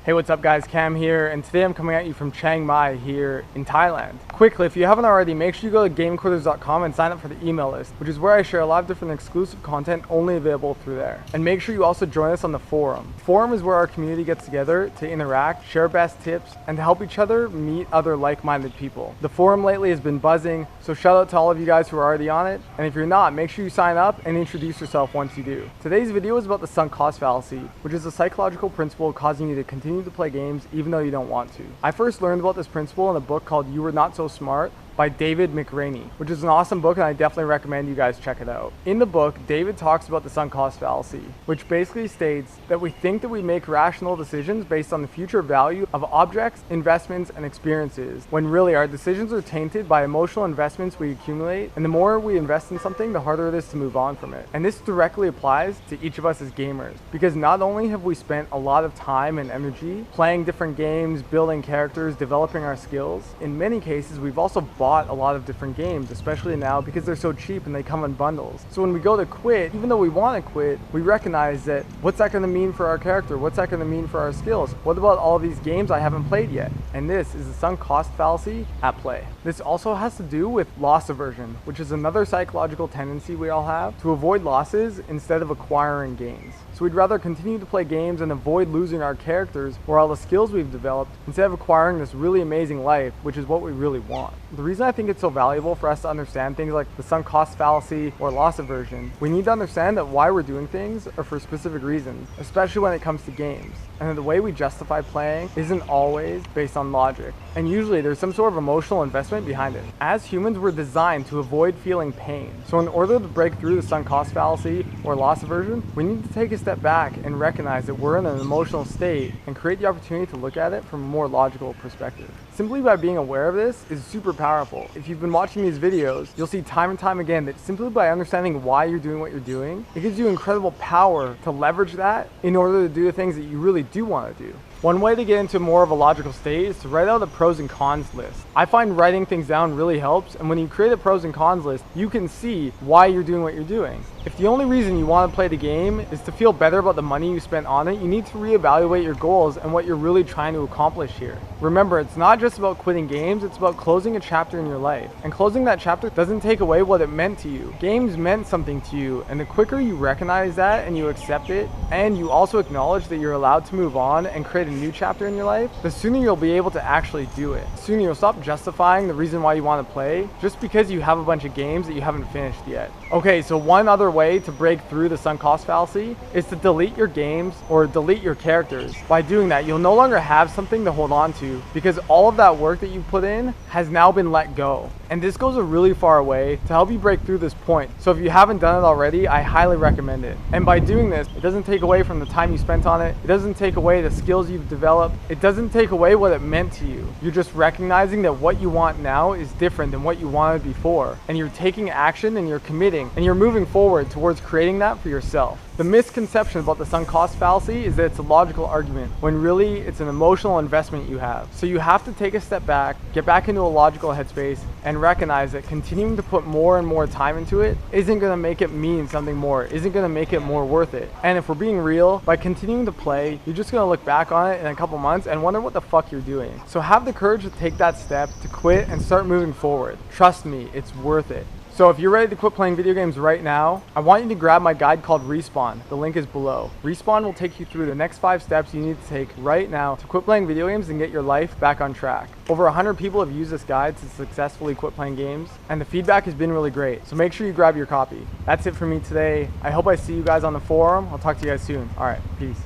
Hey, what's up guys, Cam here, and today I'm coming at you from Chiang Mai here in Thailand. Quickly, if you haven't already, make sure you go to gamequarters.com and sign up for the email list, which is where I share a lot of different exclusive content only available through there. And make sure you also join us on the forum. Forum is where our community gets together to interact, share best tips, and to help each other meet other like-minded people. The forum lately has been buzzing, so shout out to all of you guys who are already on it, and if you're not, make sure you sign up and introduce yourself once you do. Today's video is about the sunk cost fallacy, which is a psychological principle causing you to continue to play games even though you don't want to. I first learned about this principle in a book called You Were Not So Smart by David McRaney, which is an awesome book and I definitely recommend you guys check it out. In the book, David talks about the sunk cost fallacy, which basically states that we think that we make rational decisions based on the future value of objects, investments, and experiences, when really our decisions are tainted by emotional investments we accumulate, and the more we invest in something, the harder it is to move on from it. And this directly applies to each of us as gamers, because not only have we spent a lot of time and energy playing different games, building characters, developing our skills, in many cases we've also bought a lot of different games, especially now because they're so cheap and they come in bundles. So when we go to quit, even though we want to quit, we recognize that what's that going to mean for our character? What's that going to mean for our skills? What about all these games I haven't played yet? And this is the sunk cost fallacy at play. This also has to do with loss aversion, which is another psychological tendency we all have to avoid losses instead of acquiring gains. So we'd rather continue to play games and avoid losing our characters or all the skills we've developed instead of acquiring this really amazing life, which is what we really want. The reason I think it's so valuable for us to understand things like the sunk cost fallacy or loss aversion, we need to understand that why we're doing things are for specific reasons, especially when it comes to games, and that the way we justify playing isn't always based on logic, and usually there's some sort of emotional investment behind it. As humans, we're designed to avoid feeling pain, so in order to break through the sunk cost fallacy or loss aversion, we need to take a step back and recognize that we're in an emotional state and create the opportunity to look at it from a more logical perspective. Simply by being aware of this is super powerful. If you've been watching these videos, you'll see time and time again that simply by understanding why you're doing what you're doing, it gives you incredible power to leverage that in order to do the things that you really do want to do. One way to get into more of a logical state is to write out a pros and cons list. I find writing things down really helps, and when you create a pros and cons list, you can see why you're doing what you're doing. If the only reason you want to play the game is to feel better about the money you spent on it, you need to reevaluate your goals and what you're really trying to accomplish here. Remember, it's not just about quitting games, it's about closing a chapter in your life. And closing that chapter doesn't take away what it meant to you. Games meant something to you, and the quicker you recognize that and you accept it, and you also acknowledge that you're allowed to move on and create a new chapter in your life, the sooner you'll be able to actually do it. The sooner you'll stop justifying the reason why you want to play just because you have a bunch of games that you haven't finished yet. Okay, so one other way to break through the sunk cost fallacy is to delete your games or delete your characters. By doing that, you'll no longer have something to hold on to because all of that work that you put in has now been let go. And this goes a really far way to help you break through this point. So if you haven't done it already, I highly recommend it. And by doing this, it doesn't take away from the time you spent on it. It doesn't take away the skills you've developed. It doesn't take away what it meant to you. You're just recognizing that what you want now is different than what you wanted before. And you're taking action and you're committing and you're moving forward towards creating that for yourself. The misconception about the sunk cost fallacy is that it's a logical argument, when really it's an emotional investment you have. So you have to take a step back, get back into a logical headspace, and recognize that continuing to put more and more time into it isn't going to make it mean something more, isn't going to make it more worth it. And if we're being real, by continuing to play, you're just going to look back on it in a couple months and wonder what the fuck you're doing. So have the courage to take that step, to quit and start moving forward. Trust me, it's worth it. So if you're ready to quit playing video games right now, I want you to grab my guide called Respawn. The link is below. Respawn will take you through the next 5 steps you need to take right now to quit playing video games and get your life back on track. Over 100 people have used this guide to successfully quit playing games, and the feedback has been really great. So make sure you grab your copy. That's it for me today. I hope I see you guys on the forum. I'll talk to you guys soon. All right, peace.